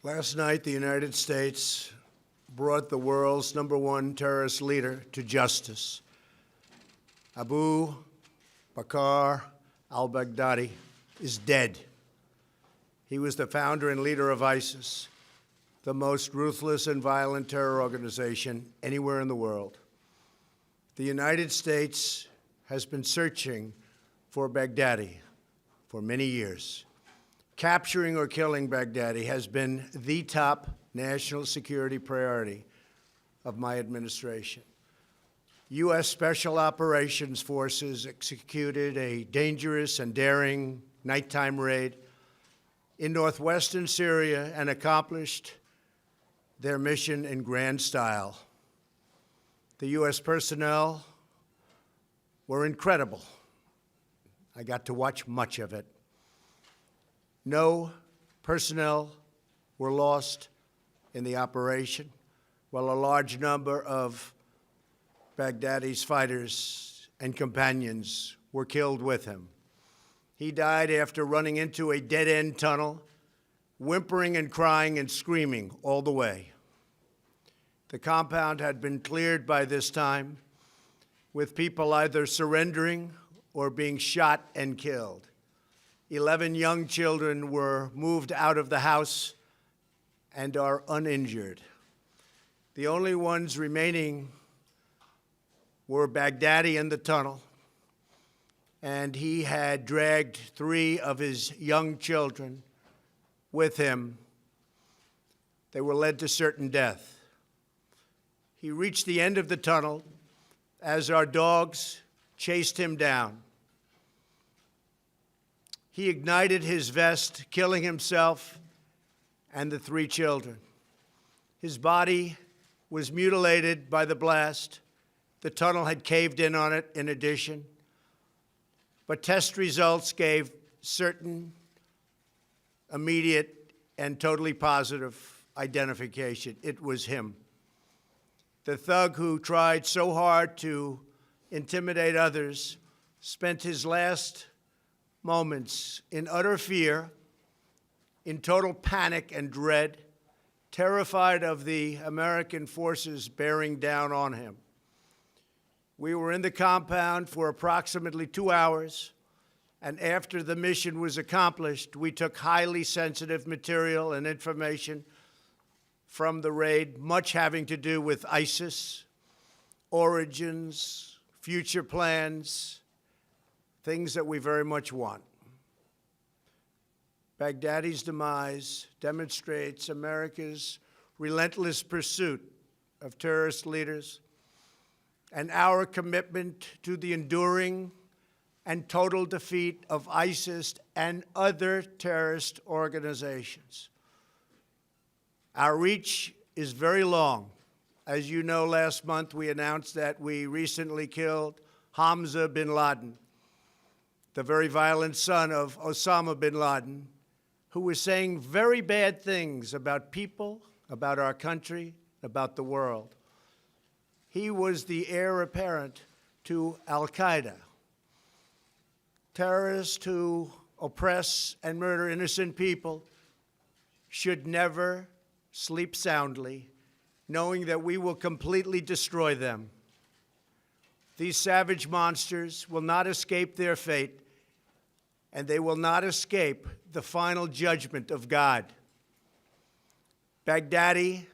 Last night, the United States brought the world's #1 terrorist leader to justice. Abu Bakr al-Baghdadi is dead. He was the founder and leader of ISIS, the most ruthless and violent terror organization anywhere in the world. The United States has been searching for Baghdadi for many years. Capturing or killing Baghdadi has been the top national security priority of my administration. U.S. Special Operations Forces executed a dangerous and daring nighttime raid in northwestern Syria and accomplished their mission in grand style. The U.S. personnel were incredible. I got to watch much of it. No personnel were lost in the operation, while a large number of Baghdadi's fighters and companions were killed with him. He died after running into a dead-end tunnel, whimpering and crying and screaming all the way. The compound had been cleared by this time, with people either surrendering or being shot and killed. 11 young children were moved out of the house and are uninjured. The only ones remaining were Baghdadi in the tunnel, and he had dragged 3 of his young children with him. They were led to certain death. He reached the end of the tunnel as our dogs chased him down. He ignited his vest, killing himself and the 3 children. His body was mutilated by the blast. The tunnel had caved in on it in addition. But test results gave certain, immediate, and totally positive identification. It was him. The thug who tried so hard to intimidate others spent his last moments in utter fear, in total panic and dread, terrified of the American forces bearing down on him. We were in the compound for approximately 2 hours, and after the mission was accomplished, we took highly sensitive material and information from the raid, much having to do with ISIS, origins, future plans, things that we very much want. Baghdadi's demise demonstrates America's relentless pursuit of terrorist leaders and our commitment to the enduring and total defeat of ISIS and other terrorist organizations. Our reach is very long. As you know, last month we announced that we recently killed Hamza bin Laden, the very violent son of Osama bin Laden, who was saying very bad things about people, about our country, about the world. He was the heir apparent to al-Qaeda, terrorists who oppress and murder innocent people should never sleep soundly, knowing that we will completely destroy them. These savage monsters will not escape their fate, and they will not escape the final judgment of God. Baghdadi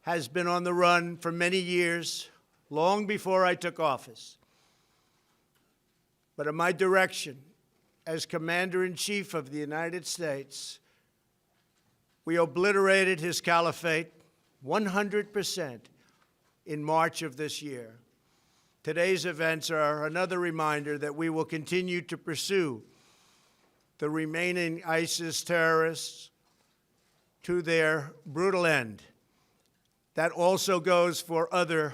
has been on the run for many years, long before I took office. But at my direction, as Commander-in-Chief of the United States, we obliterated his caliphate 100% in March of this year. Today's events are another reminder that we will continue to pursue the remaining ISIS terrorists to their brutal end. That also goes for other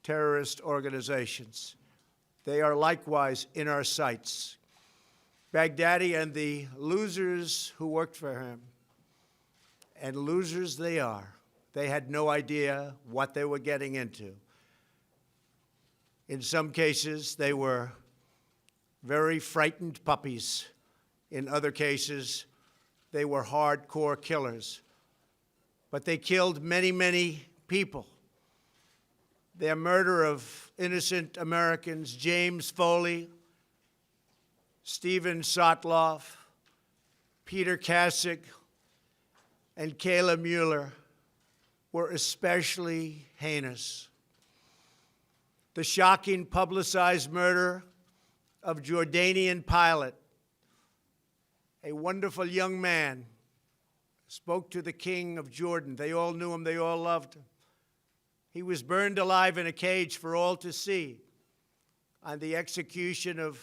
terrorist organizations. They are likewise in our sights. Baghdadi and the losers who worked for him, and losers they are. They had no idea what they were getting into. In some cases, they were very frightened puppies. In other cases, they were hardcore killers but they killed many, many people. Their murder of innocent Americans, James Foley, Stephen Sotloff, Peter Kasich, and Kayla Mueller, were especially heinous. The shocking publicized murder of Jordanian pilot, a wonderful young man, spoke to the king of Jordan. They all knew him, they all loved him. He was burned alive in a cage for all to see on the execution of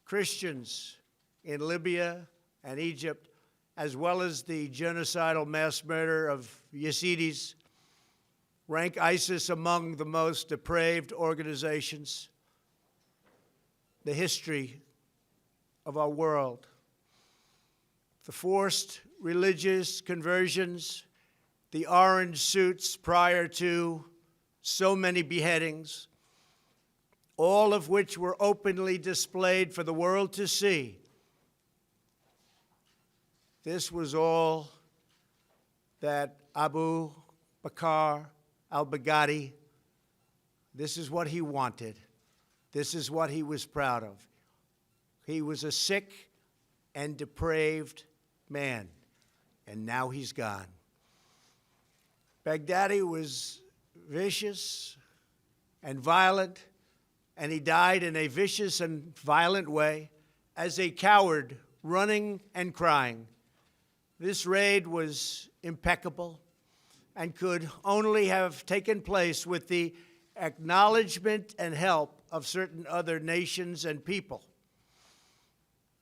Christians in Libya and Egypt, as well as the genocidal mass murder of Yazidis, rank ISIS among the most depraved organizations in the history of our world. The forced religious conversions, the orange suits prior to so many beheadings, all of which were openly displayed for the world to see. This was all that Abu Bakr al-Baghdadi, this is what he wanted. This is what he was proud of. He was a sick and depraved man, and now he's gone. Baghdadi was vicious and violent, and he died in a vicious and violent way as a coward, running and crying. This raid was impeccable and could only have taken place with the acknowledgement and help of certain other nations and people.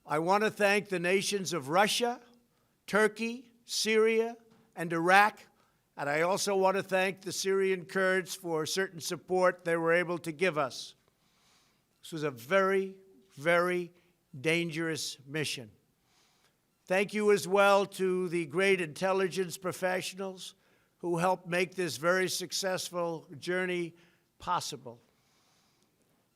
I want to thank the nations of Russia, Turkey, Syria, and Iraq, and I also want to thank the Syrian Kurds for certain support they were able to give us. This was a very, very dangerous mission. Thank you as well to the great intelligence professionals who helped make this very successful journey possible.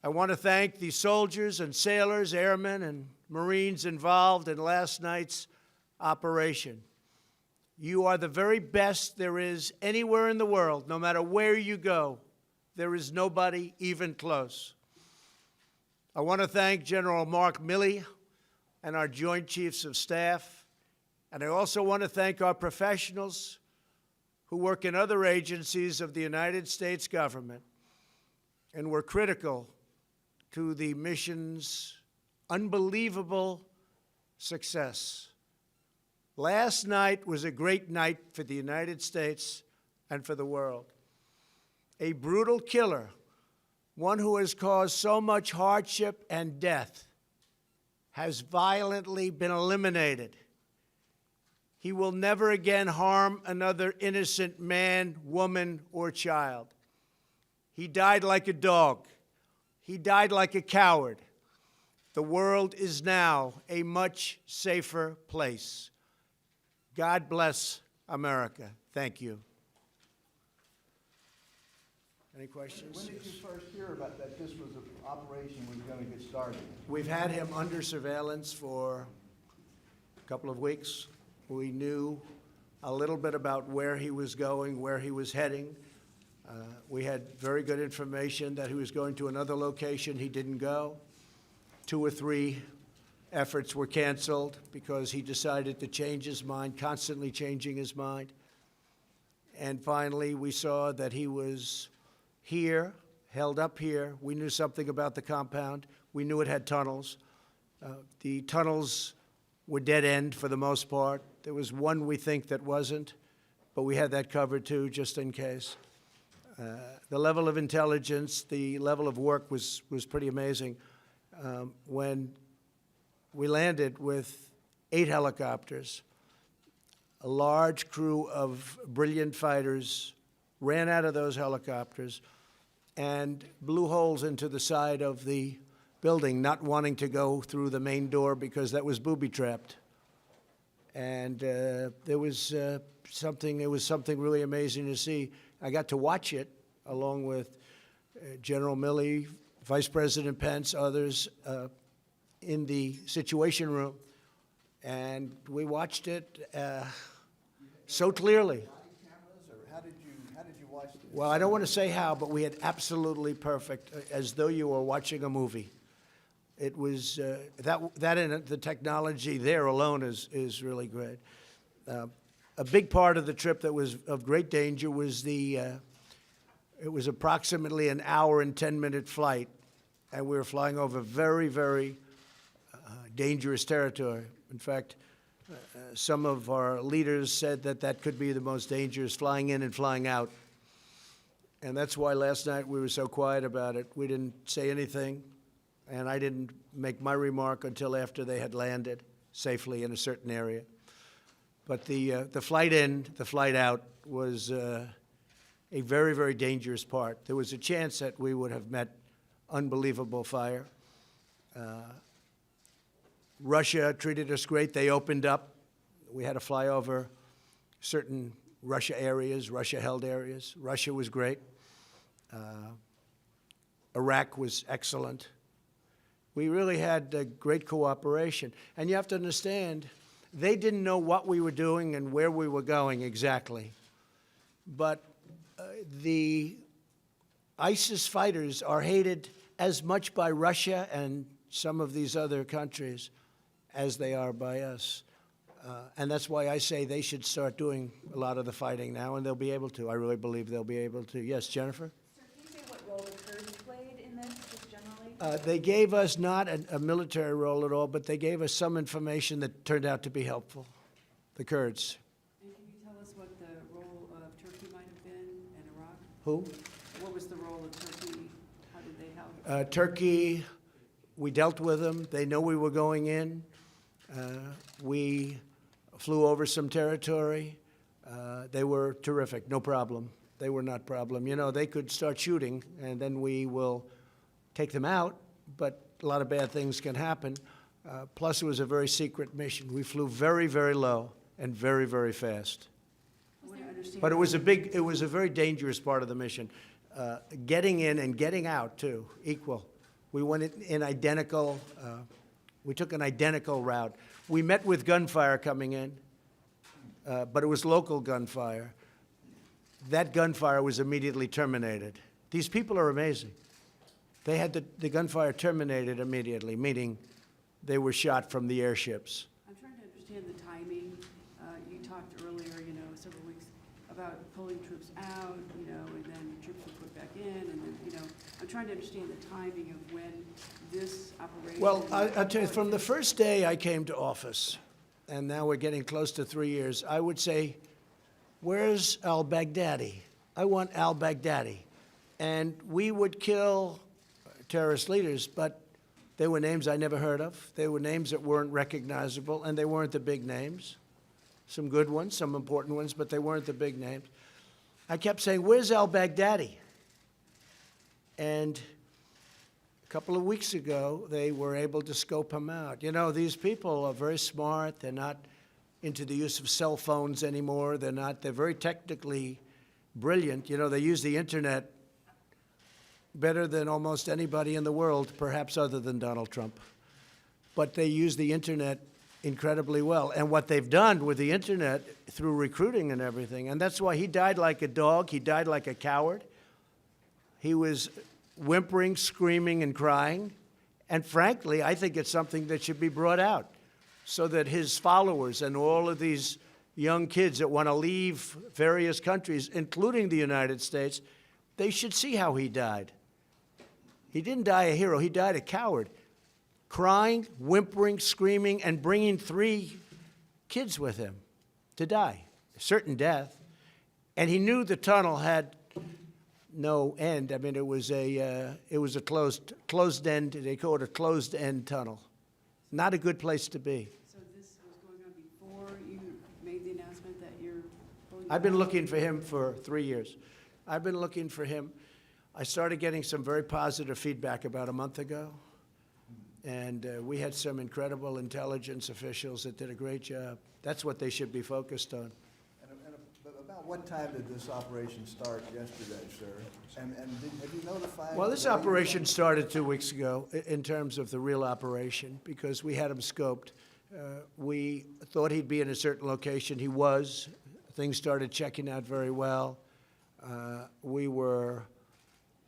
I want to thank the soldiers and sailors, airmen, and Marines involved in last night's operation. You are the very best there is anywhere in the world. No matter where you go, there is nobody even close. I want to thank General Mark Milley and our Joint Chiefs of Staff, and I also want to thank our professionals who work in other agencies of the United States government and were critical to the mission's unbelievable success. Last night was a great night for the United States and for the world. A brutal killer, one who has caused so much hardship and death, has violently been eliminated. He will never again harm another innocent man, woman, or child. He died like a dog. He died like a coward. The world is now a much safer place. God bless America. Thank you. Any questions? When did you first hear about that this was an operation was going to get started? We've had him under surveillance for a couple of weeks. We knew a little bit about where he was going, where he was heading. We had very good information that he was going to another location. He didn't go. 2 or 3 efforts were canceled because he decided to change his mind, constantly changing his mind. And finally, we saw that he was here, held up here. We knew something about the compound. We knew it had tunnels. The tunnels were dead end for the most part. There was one we think that wasn't, but we had that covered too, just in case. The level of intelligence, the level of work was pretty amazing. When we landed with 8 helicopters, a large crew of brilliant fighters ran out of those helicopters and blew holes into the side of the building, not wanting to go through the main door because that was booby-trapped. And it was something really amazing to see. I got to watch it along with General Milley, Vice President Pence, others in the Situation Room. And we watched it so clearly. watched it. Well, I don't want to say how, but we had absolutely perfect, as though you were watching a movie. It was, that and the technology there alone is really great. A big part of the trip that was of great danger was it was approximately an hour and 10-minute flight, and we were flying over very, very dangerous territory. In fact, some of our leaders said that that could be the most dangerous, flying in and flying out. And that's why last night we were so quiet about it. We didn't say anything, and I didn't make my remark until after they had landed safely in a certain area. But the flight in, the flight out was a very, very dangerous part. There was a chance that we would have met unbelievable fire. Russia treated us great. They opened up. We had to fly over certain Russia areas, Russia-held areas. Russia was great. Iraq was excellent. We really had great cooperation. And you have to understand, they didn't know what we were doing and where we were going exactly. But the ISIS fighters are hated as much by Russia and some of these other countries as they are by us. And that's why I say they should start doing a lot of the fighting now, and they'll be able to. I really believe they'll be able to. Yes, Jennifer? Sir, can you say what role the Kurds played in this, just generally? They gave us not a military role at all, but they gave us some information that turned out to be helpful, the Kurds. And can you tell us what the role of Turkey might have been in Iraq? Who? What was the role of Turkey? How did they help? Turkey, we dealt with them. They know we were going in. We flew over some territory. They were terrific, no problem. They were not problem. You know, they could start shooting, and then we will take them out, but a lot of bad things can happen. Plus, it was a very secret mission. We flew very, very low and very, very fast. I want to understand. But it was a very dangerous part of the mission. Getting in and getting out, too, equal. We went in identical, we took an identical route. We met with gunfire coming in, but it was local gunfire. That gunfire was immediately terminated. These people are amazing. They had the gunfire terminated immediately, meaning they were shot from the airships. I'm trying to understand the timing. You talked earlier, several weeks about pulling troops out, and then troops were put back in, and then, I'm trying to understand the timing of when this operation. Well, I'll tell you, from the first day I came to office, and now we're getting close to 3 years, I would say, where's al-Baghdadi? I want al-Baghdadi. And we would kill terrorist leaders, but they were names I never heard of. They were names that weren't recognizable, and they weren't the big names. Some good ones, some important ones, but they weren't the big names. I kept saying, where's al-Baghdadi? And a couple of weeks ago, they were able to scope him out. These people are very smart. They're not into the use of cell phones anymore. They're very technically brilliant. They use the internet better than almost anybody in the world, perhaps other than Donald Trump. But they use the internet incredibly well. And what they've done with the internet through recruiting and everything, and that's why he died like a dog. He died like a coward. He was whimpering, screaming, and crying. And frankly, I think it's something that should be brought out so that his followers and all of these young kids that want to leave various countries, including the United States, they should see how he died. He didn't die a hero. He died a coward, crying, whimpering, screaming, and bringing 3 kids with him to die, a certain death. And he knew the tunnel had no end. I mean, it was a closed end. They call it a closed end tunnel. Not a good place to be. So this was going on before you made the announcement that you're pulling I've been out? looking for him for 3 years. I've been looking for him. I started getting some very positive feedback about a month ago, and we had some incredible intelligence officials that did a great job. That's what they should be focused on. But about what time did this operation start yesterday, sir? And have you notified? Well, this operation started 2 weeks ago in terms of the real operation because we had him scoped. We thought he'd be in a certain location. He was. Things started checking out very well. We were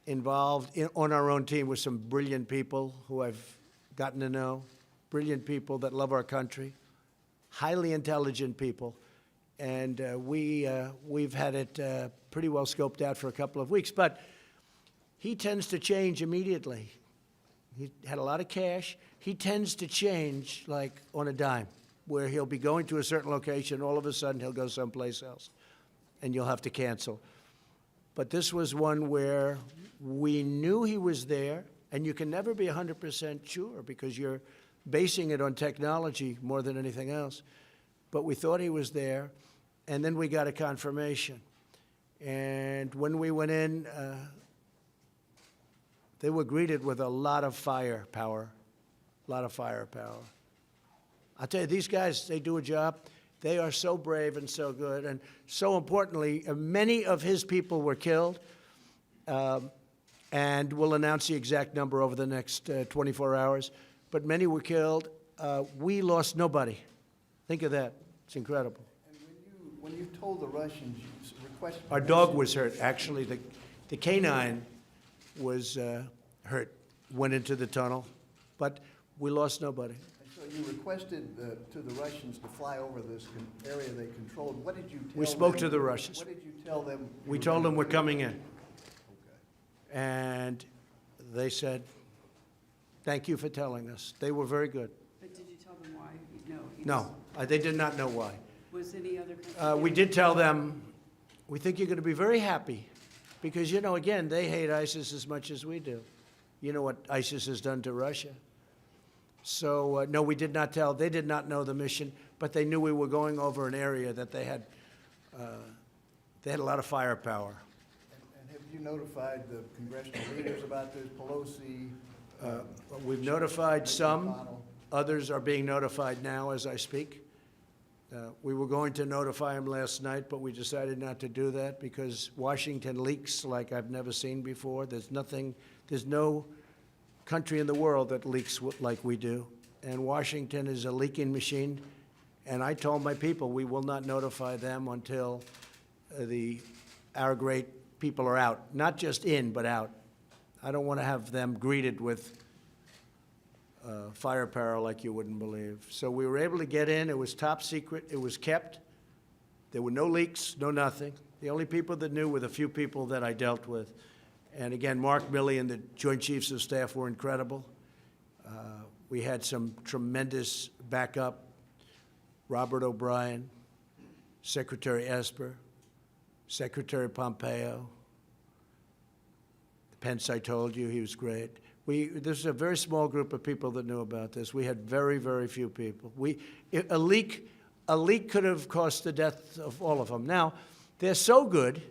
involved on our own team with some brilliant people who I've gotten to know, brilliant people that love our country, highly intelligent people. And we've had it pretty well scoped out for a couple of weeks. But he tends to change immediately. He had a lot of cash. He tends to change like on a dime, where he'll be going to a certain location, all of a sudden he'll go someplace else, and you'll have to cancel. But this was one where we knew he was there, and you can never be 100% sure because you're basing it on technology more than anything else. But we thought he was there, and then we got a confirmation. And when we went in, they were greeted with a lot of firepower, a lot of firepower. I'll tell you, these guys, they do a job. They are so brave and so good. And so importantly, many of his people were killed, and we'll announce the exact number over the next 24 hours. But many were killed. We lost nobody. Think of that. It's incredible. And when you told the Russians, you requested... Our dog was hurt. Actually, the canine was hurt, went into the tunnel. But we lost nobody. So you requested to the Russians to fly over this area they controlled. What did you tell them? We spoke to the Russians. What did you tell them? We told them we're coming in. Okay. And they said, thank you for telling us. They were very good. But did you tell them why? No, they did not know why. Was any other country? We did tell them, we think you're going to be very happy because, you know, again, they hate ISIS as much as we do. You know what ISIS has done to Russia. So, no, we did not tell. They did not know the mission, but they knew we were going over an area that they had a lot of firepower. And have you notified the congressional leaders about this, Pelosi? We've notified some. McConnell? Others are being notified now as I speak. We were going to notify them last night, but we decided not to do that because Washington leaks like I've never seen before. There's no country in the world that leaks like we do. And Washington is a leaking machine. And I told my people we will not notify them until our great people are out. Not just in, but out. I don't want to have them greeted with firepower like you wouldn't believe. So we were able to get in. It was top secret. It was kept. There were no leaks, no nothing. The only people that knew were the few people that I dealt with. And again, Mark Milley and the Joint Chiefs of Staff were incredible. We had some tremendous backup. Robert O'Brien, Secretary Esper, Secretary Pompeo. Pence, I told you, he was great. This is a very small group of people that knew about this. We had very, very few people. A leak could have cost the death of all of them. Now, they're so good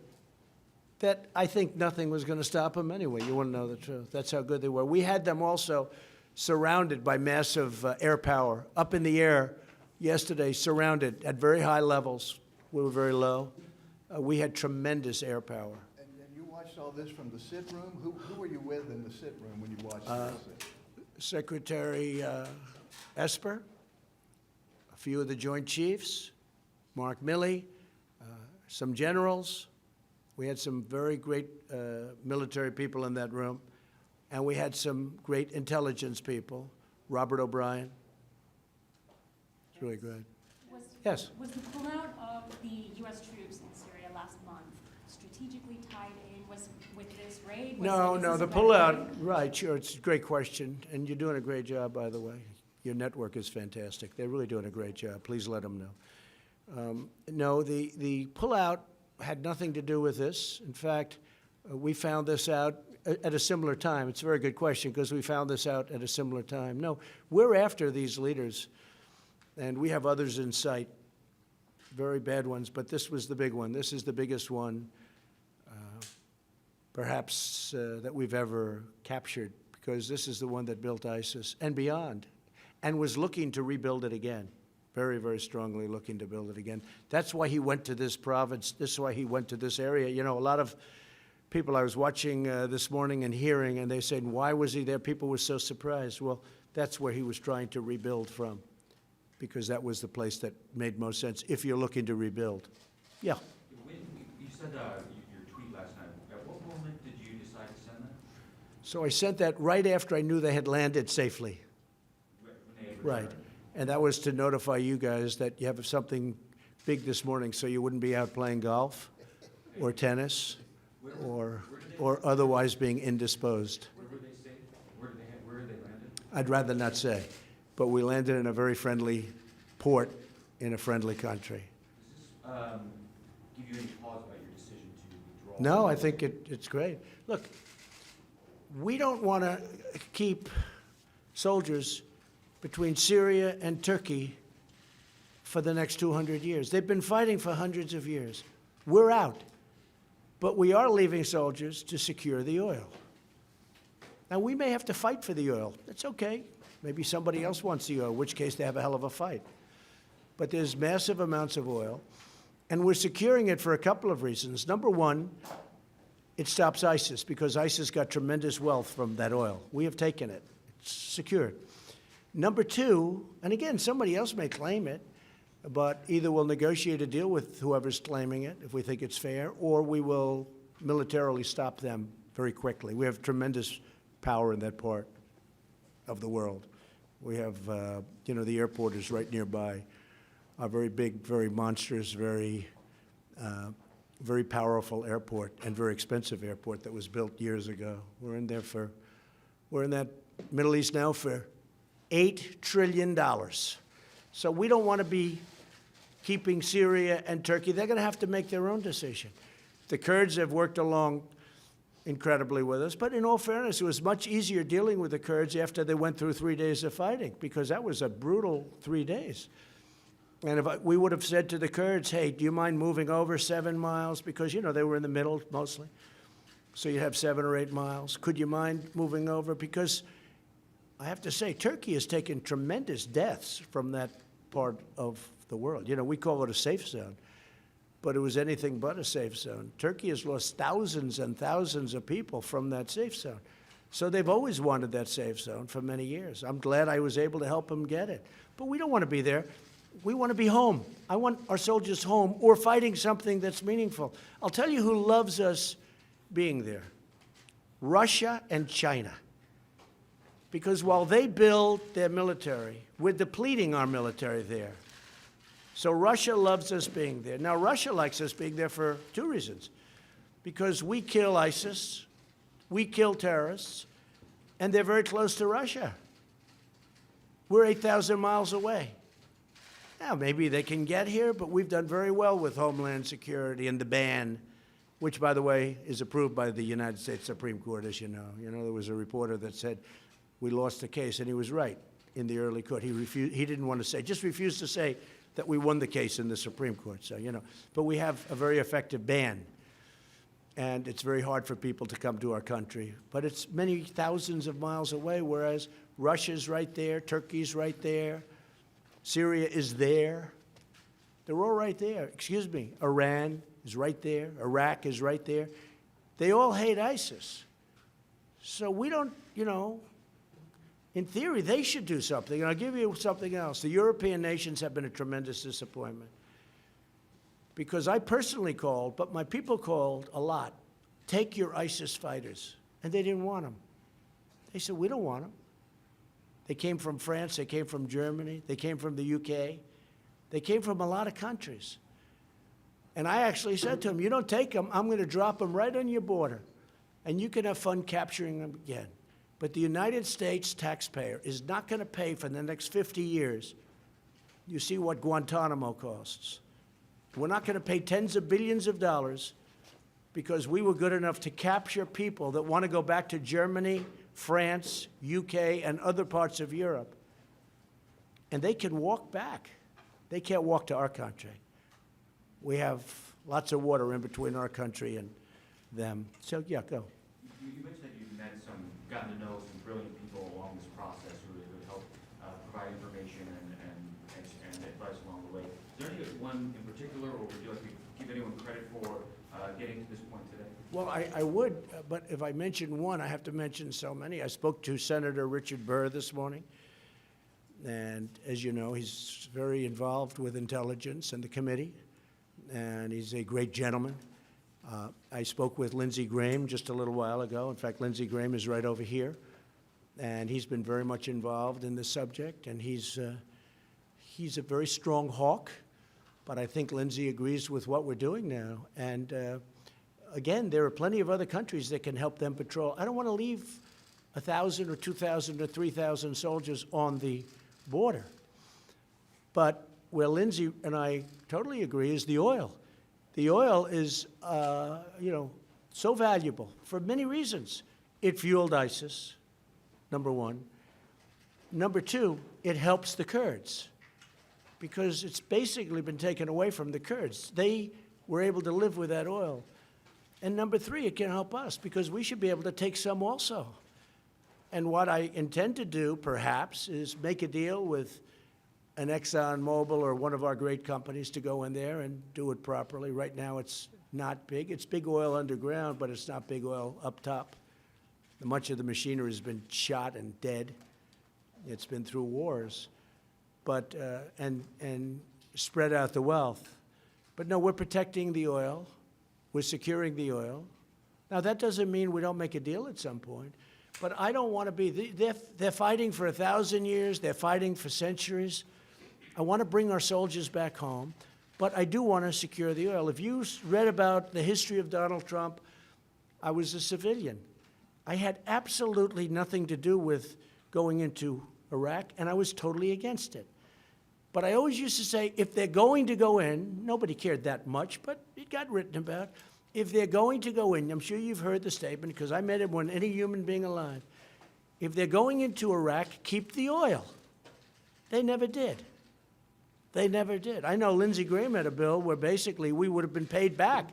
that I think nothing was going to stop them anyway. You want to know the truth. That's how good they were. We had them also surrounded by massive air power, up in the air yesterday, surrounded at very high levels. We were very low. We had tremendous air power. And you watched all this from the sit room? Who were you with in the sit room when you watched this? Secretary Esper, a few of the Joint Chiefs, Mark Milley, some generals. We had some very great military people in that room, and we had some great intelligence people. Robert O'Brien. It's really good. Yes? Was the pullout of the U.S. troops in Syria last month strategically tied in with this raid? No, the pullout, right, sure, it's a great question, and you're doing a great job, by the way. Your network is fantastic. They're really doing a great job. Please let them know. No, the pullout had nothing to do with this. In fact, we found this out at a similar time. It's a very good question because we found this out at a similar time. No, we're after these leaders, and we have others in sight, very bad ones, but this was the big one. This is the biggest one, perhaps, that we've ever captured because this is the one that built ISIS and beyond and was looking to rebuild it again. Very, very strongly looking to build it again. That's why he went to this province. This is why he went to this area. You know, a lot of people I was watching this morning and hearing, and they said, why was he there? People were so surprised. Well, that's where he was trying to rebuild from, because that was the place that made most sense if you're looking to rebuild. Yeah. You said your tweet last night. At what moment did you decide to send that? So I sent that right after I knew they had landed safely. When they had Right. returned? And that was to notify you guys that you have something big this morning, so you wouldn't be out playing golf or tennis or otherwise being indisposed. Where were they staying? Where did they landed? I'd rather not say, but we landed in a very friendly port in a friendly country. Does this give you any pause about your decision to withdraw? No, I think it's great. Look, we don't want to keep soldiers between Syria and Turkey for the next 200 years. They've been fighting for hundreds of years. We're out. But we are leaving soldiers to secure the oil. Now, we may have to fight for the oil. That's okay. Maybe somebody else wants the oil, in which case they have a hell of a fight. But there's massive amounts of oil, and we're securing it for a couple of reasons. Number one, it stops ISIS, because ISIS got tremendous wealth from that oil. We have taken it. It's secured. Number two, and again, somebody else may claim it, but either we'll negotiate a deal with whoever's claiming it, if we think it's fair, or we will militarily stop them very quickly. We have tremendous power in that part of the world. We have, the airport is right nearby. A very big, very monstrous, very powerful airport and very expensive airport that was built years ago. We're in that Middle East now for $8 trillion. So we don't want to be keeping Syria and Turkey. They're going to have to make their own decision. The Kurds have worked along incredibly with us, but in all fairness, it was much easier dealing with the Kurds after they went through 3 days of fighting, because that was a brutal 3 days. And if we would have said to the Kurds, hey, do you mind moving over 7 miles? Because, they were in the middle mostly. So you'd have 7 or 8 miles. Could you mind moving over? Because I have to say, Turkey has taken tremendous deaths from that part of the world. We call it a safe zone, but it was anything but a safe zone. Turkey has lost thousands and thousands of people from that safe zone. So they've always wanted that safe zone for many years. I'm glad I was able to help them get it. But we don't want to be there. We want to be home. I want our soldiers home or fighting something that's meaningful. I'll tell you who loves us being there. Russia and China. Because while they build their military, we're depleting our military there. So Russia loves us being there. Now, Russia likes us being there for 2 reasons. Because we kill ISIS, we kill terrorists, and they're very close to Russia. We're 8,000 miles away. Now, maybe they can get here, but we've done very well with Homeland Security and the ban, which, by the way, is approved by the United States Supreme Court, as you know. There was a reporter that said we lost the case, and he was right in the early court. He didn't want to say, just refused to say that we won the case in the Supreme Court. So, but we have a very effective ban, and it's very hard for people to come to our country. But it's many thousands of miles away, whereas Russia's right there, Turkey's right there, Syria is there. They're all right there. Excuse me, Iran is right there, Iraq is right there. They all hate ISIS. So we don't, in theory, they should do something. And I'll give you something else. The European nations have been a tremendous disappointment. Because I personally called, but my people called a lot, take your ISIS fighters. And they didn't want them. They said, we don't want them. They came from France, they came from Germany, they came from the UK. They came from a lot of countries. And I actually said to them, you don't take them, I'm going to drop them right on your border. And you can have fun capturing them again. But the United States taxpayer is not going to pay for the next 50 years. You see what Guantanamo costs. We're not going to pay tens of billions of dollars because we were good enough to capture people that want to go back to Germany, France, UK, and other parts of Europe. And they can walk back. They can't walk to our country. We have lots of water in between our country and them. So, yeah, go. You mentioned that you've gotten to know some brilliant people along this process who would help provide information and advice along the way. Is there anyone in particular, or would you like to give anyone credit for getting to this point today? Well, I would, but if I mention one, I have to mention so many. I spoke to Senator Richard Burr this morning, and as you know, he's very involved with intelligence and the committee, and he's a great gentleman. I spoke with Lindsey Graham just a little while ago. In fact, Lindsey Graham is right over here, and he's been very much involved in this subject, and he's a very strong hawk, but I think Lindsey agrees with what we're doing now. And again, there are plenty of other countries that can help them patrol. I don't want to leave 1,000 or 2,000 or 3,000 soldiers on the border. But where Lindsey and I totally agree is the oil. The oil is, so valuable for many reasons. It fueled ISIS, number one. Number two, it helps the Kurds because it's basically been taken away from the Kurds. They were able to live with that oil. And number three, it can help us because we should be able to take some also. And what I intend to do, perhaps, is make a deal with an ExxonMobil or one of our great companies to go in there and do it properly. Right now, it's not big. It's big oil underground, but it's not big oil up top. Much of the machinery has been shot and dead. It's been through wars, but and spread out the wealth. But no, we're protecting the oil. We're securing the oil. Now, that doesn't mean we don't make a deal at some point, but I don't want to be, they're fighting for 1,000 years. They're fighting for centuries. I want to bring our soldiers back home, but I do want to secure the oil. If you read about the history of Donald Trump, I was a civilian. I had absolutely nothing to do with going into Iraq, and I was totally against it. But I always used to say, if they're going to go in, nobody cared that much, but it got written about. If they're going to go in, I'm sure you've heard the statement, because I made it more than any human being alive. If they're going into Iraq, keep the oil. They never did. They never did. I know Lindsey Graham had a bill where basically we would have been paid back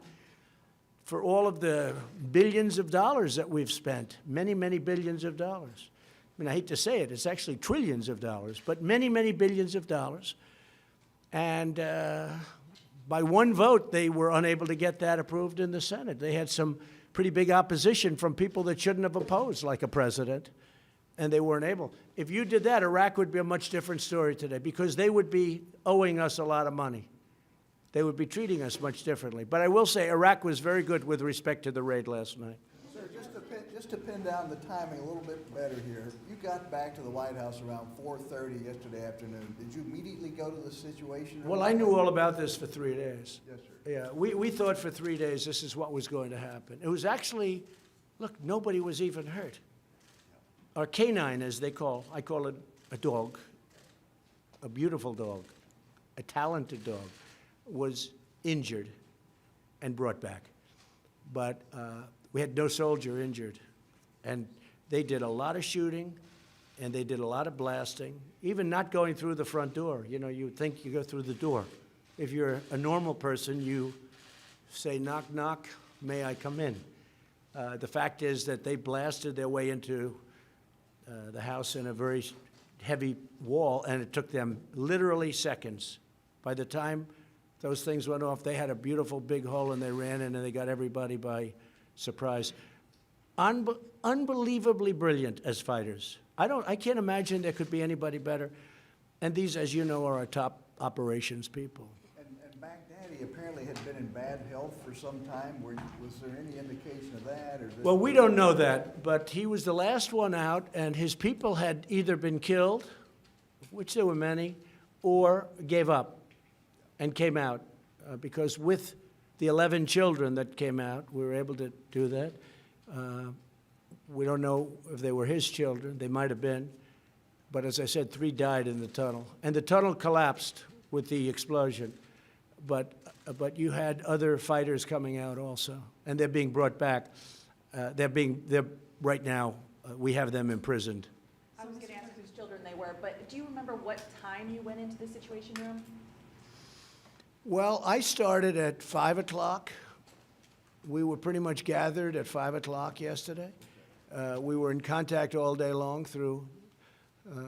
for all of the billions of dollars that we've spent, many, many billions of dollars. I mean, I hate to say it, it's actually trillions of dollars, but many, many billions of dollars. And by one vote, they were unable to get that approved in the Senate. They had some pretty big opposition from people that shouldn't have opposed, like a president, and they weren't able. If you did that, Iraq would be a much different story today because they would be owing us a lot of money. They would be treating us much differently. But I will say Iraq was very good with respect to the raid last night. Sir, just to pin down the timing a little bit better here, you got back to the White House around 4:30 yesterday afternoon. Did you immediately go to the situation? Well, I knew all about this for 3 days. Yes, sir. Yeah, we thought for 3 days this is what was going to happen. It was actually, look, nobody was even hurt. Our canine, as I call it a dog, a beautiful dog, a talented dog, was injured and brought back. But we had no soldier injured. And they did a lot of shooting, and they did a lot of blasting, even not going through the front door. You know, you would think you go through the door. If you're a normal person, you say, knock, knock, may I come in? The fact is that they blasted their way into the house in a very heavy wall, and it took them literally seconds. By the time those things went off, they had a beautiful big hole, and they ran in, and they got everybody by surprise. Unbelievably brilliant as fighters. I can't imagine there could be anybody better. And these, as you know, are our top operations people. And Baghdadi apparently had been in bad health for some time. Was there any indication of that? Or Well, we don't know that, but he was the last one out, and his people had either been killed, which there were many, or gave up and came out. Because with the 11 children that came out, we were able to do that. We don't know if they were his children. They might have been. But as I said, 3 died in the tunnel. And the tunnel collapsed with the explosion. But you had other fighters coming out also, and they're being brought back. They're right now, we have them imprisoned. I was gonna ask whose children they were, but do you remember what time you went into the Situation Room? Well, I started at 5 o'clock. We were pretty much gathered at 5 o'clock yesterday. We were in contact all day long through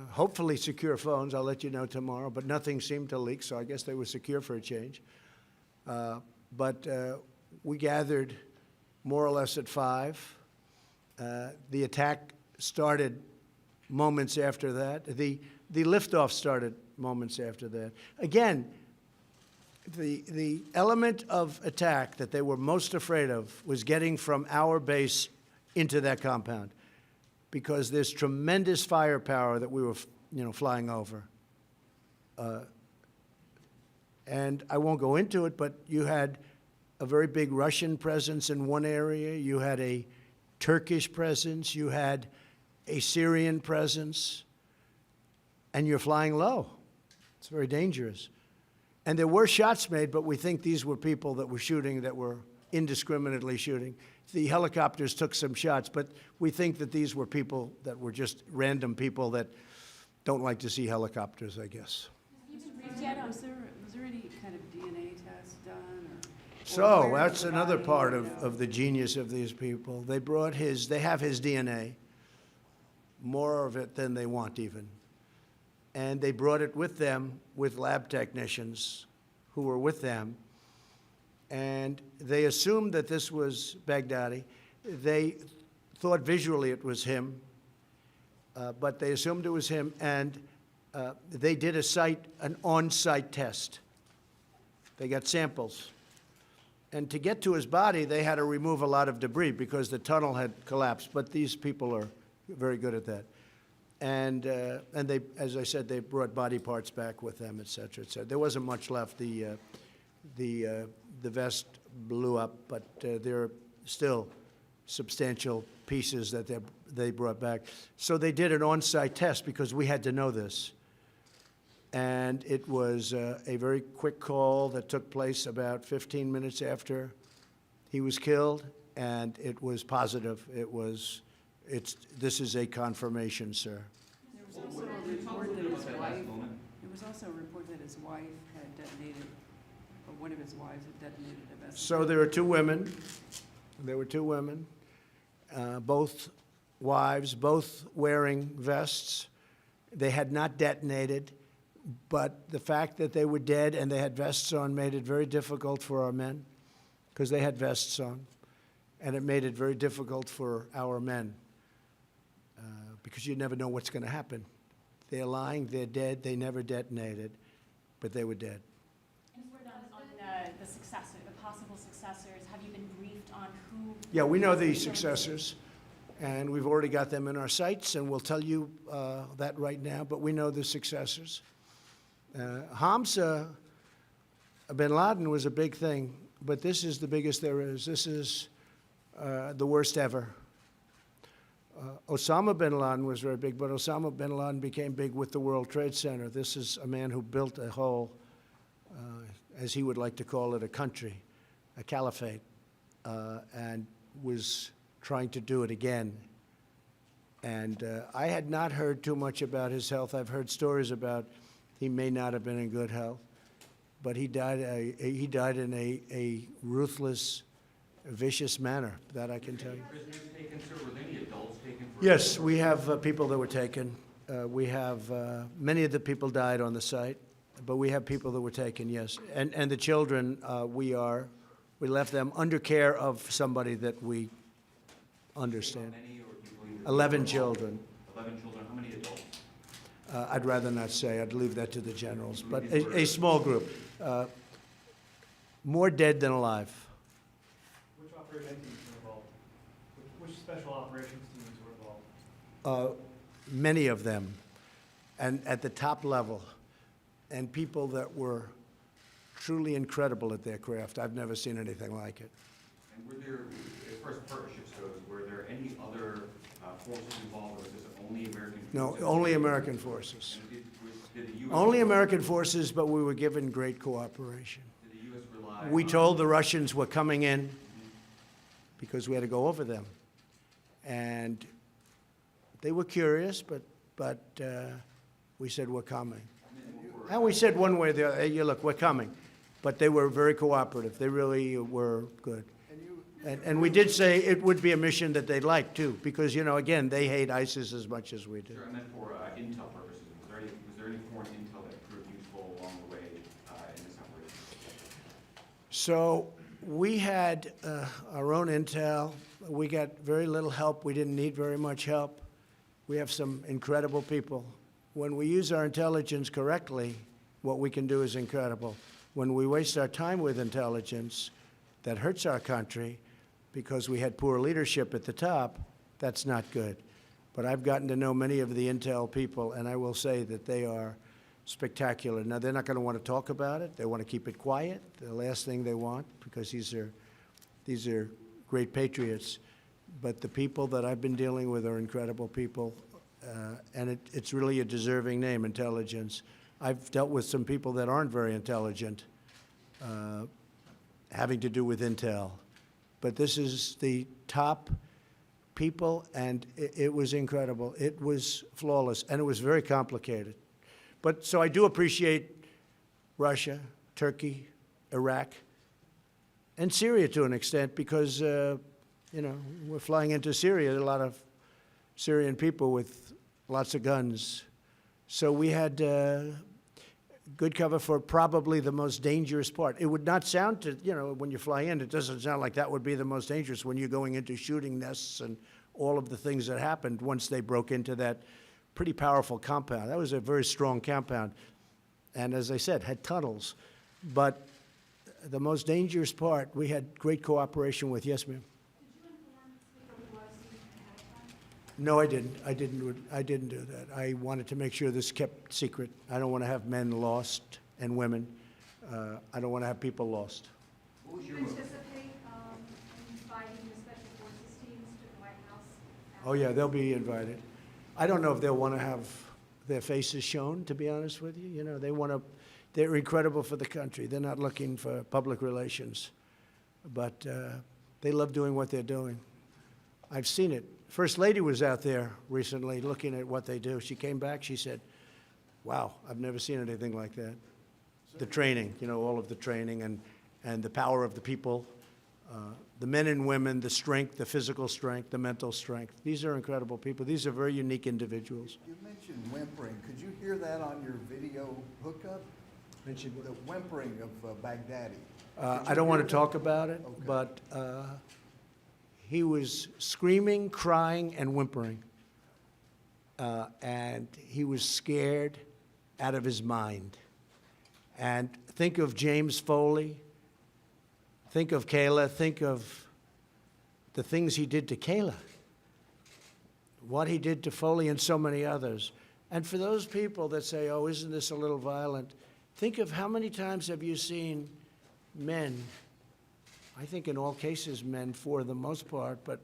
hopefully secure phones. I'll let you know tomorrow, but nothing seemed to leak, so I guess they were secure for a change. But we gathered more or less at 5. The attack started moments after that. The liftoff started moments after that. Again, The element of attack that they were most afraid of was getting from our base into that compound, because there's tremendous firepower that we were, flying over. And I won't go into it, but you had a very big Russian presence in one area. You had a Turkish presence. You had a Syrian presence. And you're flying low. It's very dangerous. And there were shots made, but we think these were people that were shooting, that were indiscriminately shooting. The helicopters took some shots, but we think that these were people that were just random people that don't like to see helicopters, I guess. Was there any kind of DNA test done? So that's another part of the genius of these people. They have his DNA, more of it than they want even. And they brought it with them, with lab technicians who were with them. And they assumed that this was Baghdadi. They thought visually it was him, but they assumed it was him, and they did an on-site test. They got samples. And to get to his body, they had to remove a lot of debris because the tunnel had collapsed, but these people are very good at that. And they, as I said, they brought body parts back with them, et cetera, et cetera. There wasn't much left. The vest blew up, but there are still substantial pieces that they brought back. So they did an on-site test because we had to know this. And it was a very quick call that took place about 15 minutes after he was killed, and it was positive. This is a confirmation, sir. There was also a report that his wife had detonated, or one of his wives had detonated a vessel. So there were two women. There were two women, both wives, both wearing vests. They had not detonated, but the fact that they were dead and they had vests on made it very difficult for our men, because they had vests on, and it made it very difficult for our men. Because you never know what's going to happen. They're lying, they're dead, they never detonated, but they were dead. And word on the successor, the possible successors, have you been briefed on who? Yeah, we know the successors, and we've already got them in our sights, and we'll tell you that right now, but we know the successors. Hamza bin Laden was a big thing, but this is the biggest there is. This is the worst ever. Osama bin Laden was very big, but Osama bin Laden became big with the World Trade Center. This is a man who built a whole, as he would like to call it, a country, a caliphate, and was trying to do it again. And I had not heard too much about his health. I've heard stories about he may not have been in good health, but he died in a ruthless, vicious manner, that I can tell you. Prisoners taken, sir? Were there any adults taken? Yes, we have people that were taken. We have, many of the people died on the site, but we have people that were taken, yes. And the children, we left them under care of somebody that we understand. How many, or people either- 11 children. 11 children, how many adults? I'd rather not say, I'd leave that to the generals, but a small group. More dead than alive. Which operating teams were involved? Which special operations teams were involved? Many of them, and at the top level, and people that were truly incredible at their craft. I've never seen anything like it. And were there, as far as partnerships goes, were there any other forces involved, or was this only American forces? No, only American forces. And did the U.S. Only American forces, but we were given great cooperation. Did the U.S. rely We on- told the Russians we're coming in because we had to go over them. And they were curious, but we said, we're coming. And we said one way or the other, hey, look, we're coming. But they were very cooperative. They really were good. And we did say it would be a mission that they'd like, too, because, again, they hate ISIS as much as we do. Sure, I meant for intel purposes. Was there any foreign intel that proved useful along the way in this operation? So we had our own intel. We got very little help. We didn't need very much help. We have some incredible people. When we use our intelligence correctly, what we can do is incredible. when we waste our time with intelligence that hurts our country because we had poor leadership at the top, that's not good. But I've gotten to know many of the intel people, and I will say that they are spectacular. Now, they're not going to want to talk about it. They want to keep it quiet, the last thing they want, because these are great patriots. But the people that I've been dealing with are incredible people, and it's really a deserving name, intelligence. I've dealt with some people that aren't very intelligent, having to do with intel. But this is the top people, and it was incredible. It was flawless, and it was very complicated. But so I do appreciate Russia, Turkey, Iraq, and Syria to an extent, because, you know, we're flying into Syria. There are a lot of Syrian people with lots of guns. So we had good cover for probably the most dangerous part. It would not sound to, you know, when you fly in, it doesn't sound like that would be the most dangerous when you're going into shooting nests and all of the things that happened once they broke into that pretty powerful compound. That was a very strong compound. And as I said, had tunnels. But the most dangerous part, we had great cooperation with. Yes, ma'am? No, I didn't. I didn't do that. I wanted to make sure this kept secret. I don't want to have men lost and women. I don't want to have people lost. What was Do your you motive? anticipate inviting the special forces teams to the White House? Oh, yeah, they'll be invited. I don't know if they'll want to have their faces shown, to be honest with you. You know, they're incredible for the country. They're not looking for public relations. But they love doing what they're doing. I've seen it. First Lady was out there recently looking at what they do. She came back, she said, wow, I've never seen anything like that. The training, you know, all of the training and the power of the people, the men and women, the strength, the physical strength, the mental strength. These are incredible people. These are very unique individuals. You mentioned whimpering. Could you hear that on your video hookup? Mentioned The whimpering of Baghdadi. I don't want to talk about it, but he was screaming, crying, and whimpering. And he was scared out of his mind. And think of James Foley. Think of Kayla. Think of the things he did to Kayla. What he did to Foley and so many others. And for those people that say, oh, isn't this a little violent? Think of how many times have you seen men, I think in all cases men for the most part, but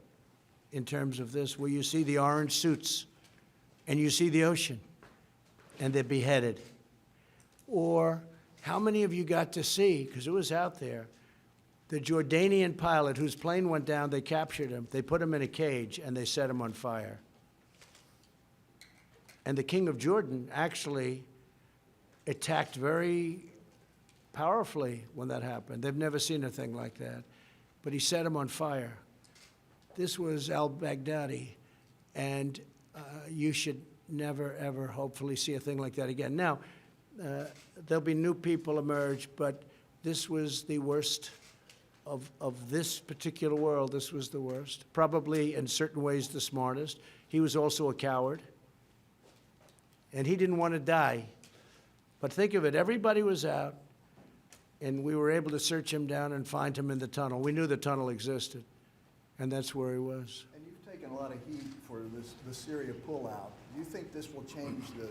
in terms of this, where you see the orange suits and you see the ocean and they're beheaded. Or how many of you got to see, because it was out there, the Jordanian pilot whose plane went down, they captured him, they put him in a cage and they set him on fire. And the king of Jordan actually attacked very powerfully when that happened. They've never seen a thing like that. But he set him on fire. This was al-Baghdadi, and you should never, ever, hopefully, see a thing like that again. Now, there'll be new people emerge, but this was the worst of this particular world. This was the worst. Probably, in certain ways, the smartest. He was also a coward, and he didn't want to die. But think of it, everybody was out, and we were able to search him down and find him in the tunnel. We knew the tunnel existed, and that's where he was. And you've taken a lot of heat for the Syria pullout. Do you think this will change your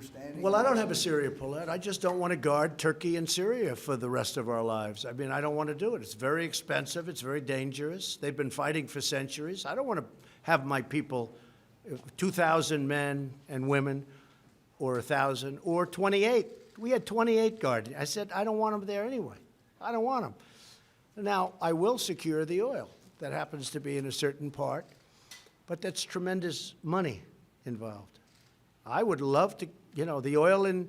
standing? Well, I don't have a Syria pullout. I just don't want to guard Turkey and Syria for the rest of our lives. I mean, I don't want to do it. It's very expensive. It's very dangerous. They've been fighting for centuries. I don't want to have my people, 2,000 men and women, or 1,000, or 28. We had 28 guards. I said, I don't want them there anyway. I don't want them. Now, I will secure the oil. That happens to be in a certain part, but that's tremendous money involved. I would love to, you know, the oil in,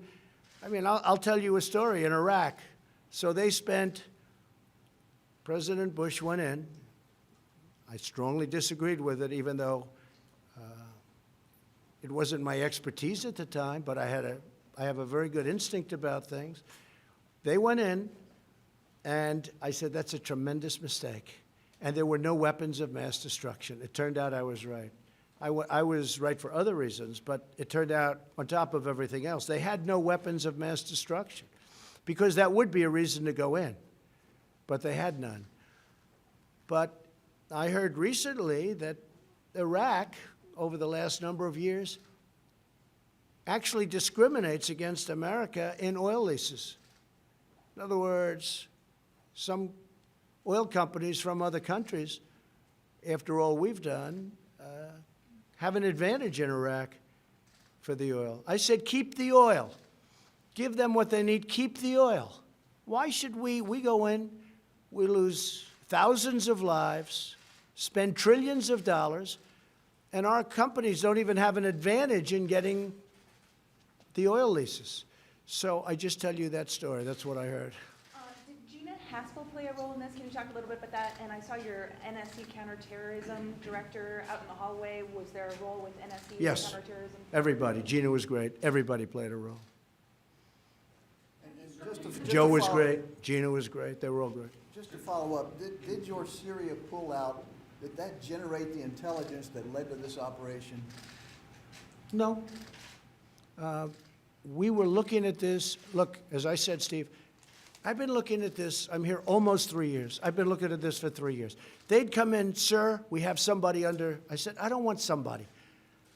I mean, I'll tell you a story in Iraq. So they spent, President Bush went in. I strongly disagreed with it, even though it wasn't my expertise at the time, but I have a very good instinct about things. They went in, and I said, that's a tremendous mistake. And there were no weapons of mass destruction. It turned out I was right. I was right for other reasons, but it turned out, on top of everything else, they had no weapons of mass destruction because that would be a reason to go in. But they had none. But I heard recently that Iraq, over the last number of years, actually discriminates against America in oil leases. In other words, some oil companies from other countries, after all we've done, have an advantage in Iraq for the oil. I said, keep the oil. Give them what they need. Keep the oil. Why should we go in, we lose thousands of lives, spend trillions of dollars, and our companies don't even have an advantage in getting the oil leases. So I just tell you that story. That's what I heard. Did Gina Haspel play a role in this? Can you talk a little bit about that? And I saw your NSC counterterrorism director out in the hallway. Was there a role with NSC Yes. counterterrorism? Everybody. Gina was great. Everybody played a role. And just to Joe was follow- great. Gina was great. They were all great. Just to follow up, did your Syria pullout, did that generate the intelligence that led to this operation? No. We were looking at this. Look, as I said, Steve, I've been looking at this. I'm here almost 3 years. I've been looking at this for 3 years. They'd come in, sir, we have somebody under. I said, I don't want somebody.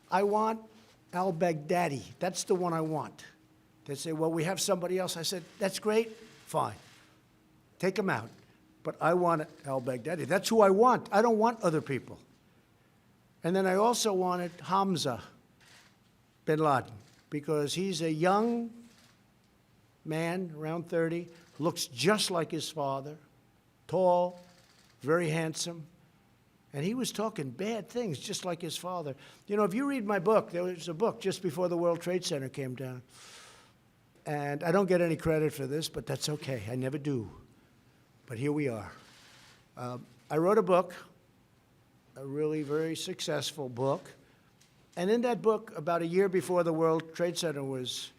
I want al-Baghdadi. That's the one I want. They'd say, well, we have somebody else. I said, that's great. Fine. Take him out. But I want al-Baghdadi. That's who I want. I don't want other people. And then I also wanted Hamza bin Laden, because he's a young man, around 30, looks just like his father, tall, very handsome, and he was talking bad things just like his father. You know, if you read my book, there was a book just before the World Trade Center came down, and I don't get any credit for this, but that's okay. I never do. But here we are. I wrote a book, a really very successful book, and in that book, about a year before the World Trade Center was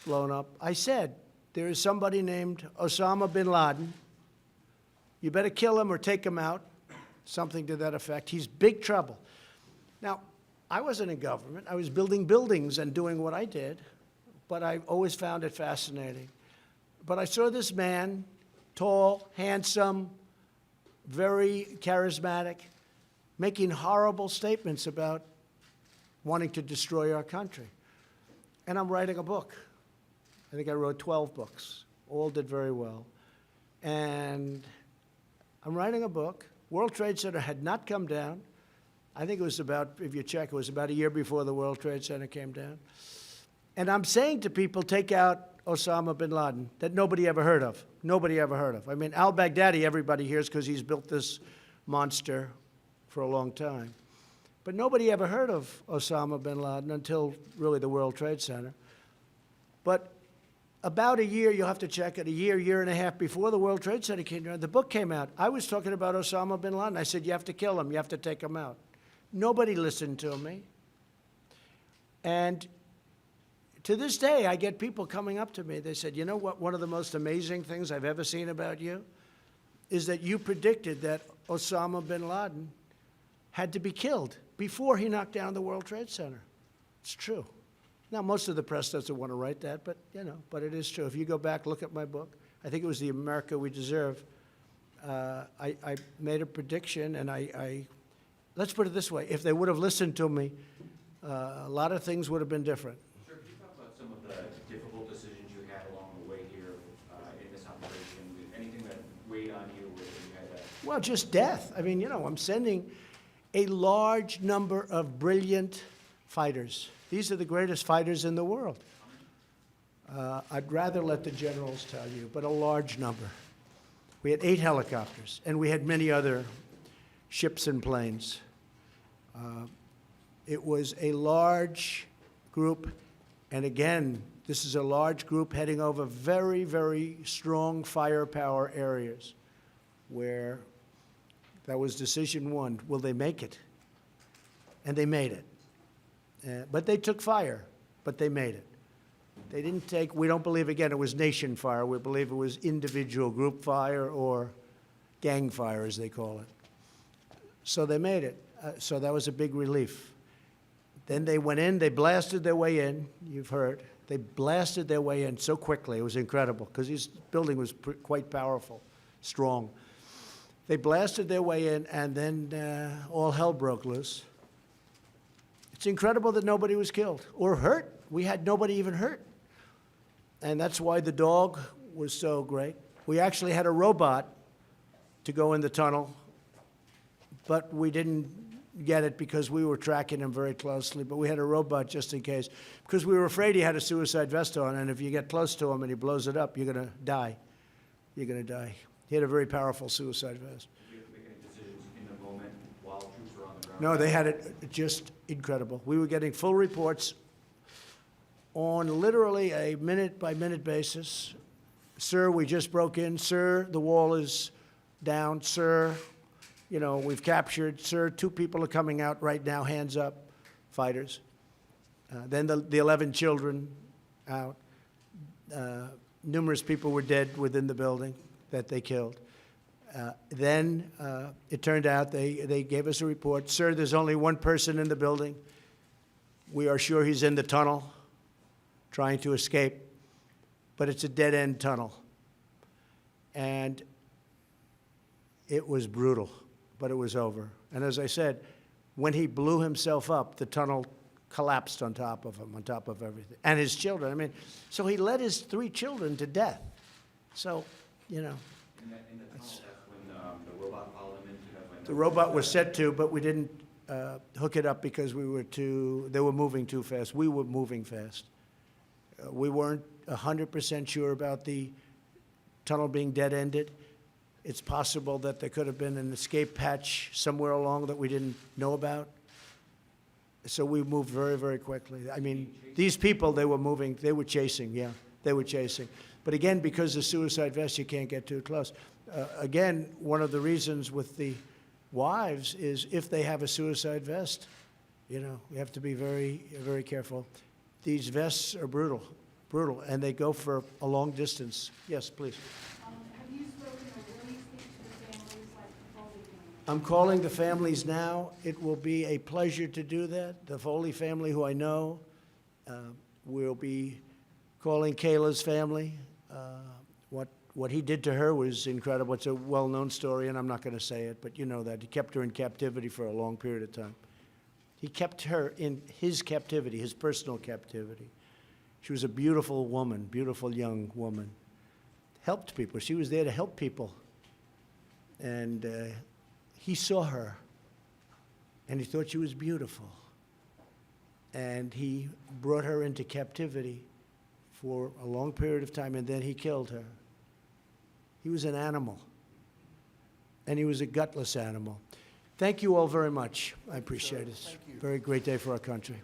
blown up, I said, there is somebody named Osama bin Laden. You better kill him or take him out, something to that effect. He's big trouble. Now, I wasn't in government. I was building buildings and doing what I did, but I always found it fascinating. But I saw this man, tall, handsome, very charismatic, making horrible statements about wanting to destroy our country. And I'm writing a book. I think I wrote 12 books. All did very well. And I'm writing a book. World Trade Center had not come down. I think it was about, if you check, it was about a year before the World Trade Center came down. And I'm saying to people, take out Osama bin Laden, that nobody ever heard of. Nobody ever heard of. I mean, al-Baghdadi, everybody hears because he's built this monster for a long time. But nobody ever heard of Osama bin Laden until really the World Trade Center. But about a year, you'll have to check it, a year and a half before the World Trade Center came down, the book came out. I was talking about Osama bin Laden. I said, you have to kill him. You have to take him out. Nobody listened to me. And to this day, I get people coming up to me. They said, you know what, one of the most amazing things I've ever seen about you is that you predicted that Osama bin Laden had to be killed before he knocked down the World Trade Center. It's true. Now, most of the press doesn't want to write that, but, you know, but it is true. If you go back, look at my book. I think it was The America We Deserve. I made a prediction, and let's put it this way. If they would have listened to me, a lot of things would have been different. Sir, can you talk about some of the difficult decisions you had along the way here in this operation? Anything that weighed on you where you had that? Well, just death. I mean, you know, I'm sending a large number of brilliant fighters. These are the greatest fighters in the world. I'd rather let the generals tell you, but a large number. We had 8 helicopters, and we had many other ships and planes. It was a large group, and again, this is a large group heading over very, very strong firepower areas where that was decision one. Will they make it? And they made it. But they took fire, but they made it. They didn't take, we don't believe, again, it was nation fire. We believe it was individual group fire or gang fire, as they call it. So they made it. So that was a big relief. Then they went in, they blasted their way in, you've heard. They blasted their way in so quickly. It was incredible because this building was quite powerful, strong. They blasted their way in, and then all hell broke loose. It's incredible that nobody was killed or hurt. We had nobody even hurt. And that's why the dog was so great. We actually had a robot to go in the tunnel, but we didn't get it because we were tracking him very closely. But we had a robot just in case, because we were afraid he had a suicide vest on, and if you get close to him and he blows it up, you're going to die. You're going to die. He had a very powerful suicide vest. Did you have to make any decisions in the moment while troops were on the ground? No, they had it just incredible. We were getting full reports on literally a minute-by-minute basis. Sir, we just broke in. Sir, the wall is down. Sir, you know, we've captured. Sir, 2 people are coming out right now, hands up, fighters. Then the 11 children out. Numerous people were dead within the building that they killed. Then it turned out they gave us a report. Sir, there's only 1 person in the building. We are sure he's in the tunnel trying to escape, but it's a dead-end tunnel. And it was brutal, but it was over. And as I said, when he blew himself up, the tunnel collapsed on top of him, on top of everything. And his children, I mean, so he led his 3 children to death. So, you know. In the tunnel, that's when the robot followed him into that. The robot was set to, but we didn't hook it up because they were moving too fast. We were moving fast. We weren't 100% sure about the tunnel being dead-ended. It's possible that there could have been an escape hatch somewhere along that we didn't know about. So we moved very, very quickly. I mean, these people, they were moving, they were chasing, yeah, they were chasing. But again, because of suicide vests, you can't get too close. Again, one of the reasons with the wives is if they have a suicide vest, you know, we have to be very, very careful. These vests are brutal, brutal, and they go for a long distance. Yes, please. Have you spoken or will you speak to the families like the Foley family? I'm calling the families now. It will be a pleasure to do that. The Foley family, who I know, will be calling Kayla's family. What he did to her was incredible. It's a well-known story, and I'm not going to say it, but you know that. He kept her in captivity for a long period of time. He kept her in his captivity, his personal captivity. She was a beautiful woman, beautiful young woman. Helped people. She was there to help people. And he saw her, and he thought she was beautiful. And he brought her into captivity for a long period of time, and then he killed her. He was an animal, and he was a gutless animal. Thank you all very much. I appreciate it. It's a very great day for our country.